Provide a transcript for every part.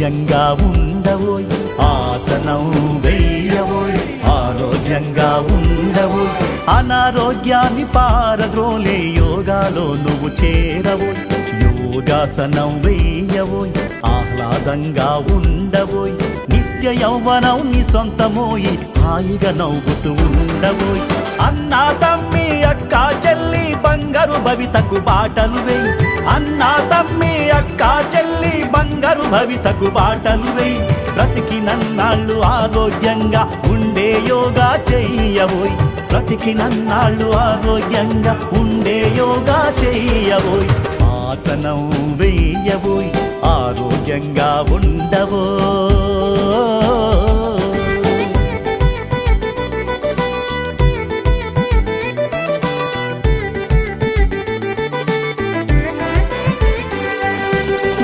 ఆరోగ్యంగా ఉండవోయ్, ఆసనం వేయవోయ్, ఆరోగ్యంగా ఉండవోయ్. అనారోగ్యాన్ని పారద్రోలే యోగాలో నువ్వు చేరవోయ్, యోగాసనం వేయవోయ్, ఆహ్లాదంగా ఉండవోయ్. నిత్య యౌవనం నీ సొంతమోయి, హాయిగా నవ్వుతూ ఉండవోయ్. అన్నా తమ్మి అక్క చెల్లి బంగారు భవితకు బాటలు వేయి, అన్నా తమ్మి అక్క చెల్లి బంగారు భవితకు బాటలు వేయి. బ్రతికినన్నాళ్ళు ఆరోగ్యంగా ఉండే యోగా చెయ్యవోయ్, బ్రతికినన్నాళ్ళు ఆరోగ్యంగా ఉండే యోగా చెయ్యవోయ్. ఆసనం వేయవోయ్, ఆరోగ్యంగా ఉండవో.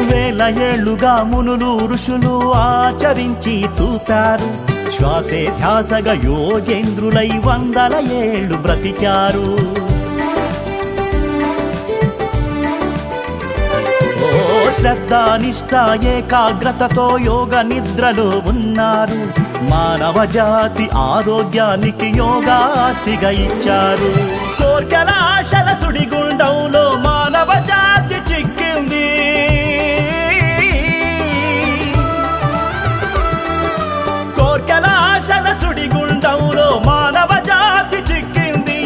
వేల ఏళ్లుగా మునులు ఋషులు ఆచరించి చూపారు, శ్వాసే ధ్యాసగా యోగేంద్రులై 100 ఏళ్ళు బ్రతికారు. శ్రద్ధ నిష్ఠ ఏకాగ్రతతో యోగ నిద్రలో ఉన్నారు. మానవ జాతి ఆరోగ్యానికి యోగాస్తిగా ఇచ్చారు. కోర్కెల ఆశల సుడిగుండంలో మానవ జాతి చిక్కింది, కోర్కెల ఆశల సుడిగుండంలో మానవ జాతి చిక్కింది.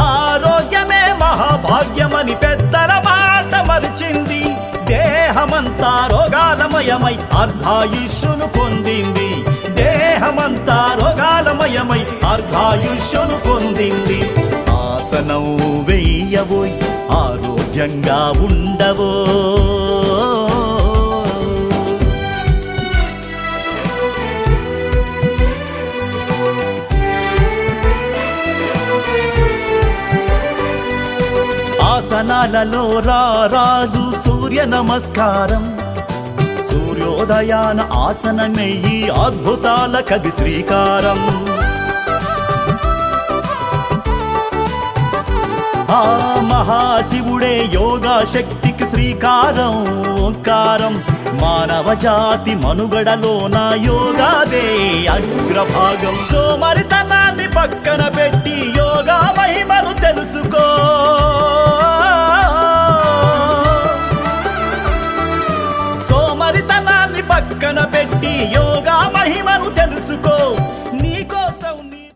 ఆరోగ్యమే మహాభాగ్యమని పెద్దల మాట మరిచింది. దేహమంతా రోగాలమయమై అర్ధాయుష్యును పొందింది, దేహమంతా రోగాలమయమై అర్ధాయుష్యును పొందింది. ఆసనం వేయవోయ్, ఆరోగ్యంగా ఉండవో. ఆసనాలలో రాజు సూర్య నమస్కారం, సూర్యోదయాన ఆసనమెయ్యి అద్భుతాలకది శ్రీకారం. ఆ మహాశివుడే యోగా శక్తికి శ్రీకారం ఓంకారం. మానవ జాతి మనుగడలోన యోగాదే అగ్రభాగం. సోమరితనాన్ని పక్కన పెట్టి యోగా మహిమను తెలుసుకో, సోమరితనాన్ని పక్కన పెట్టి యోగా మహిమను తెలుసుకో.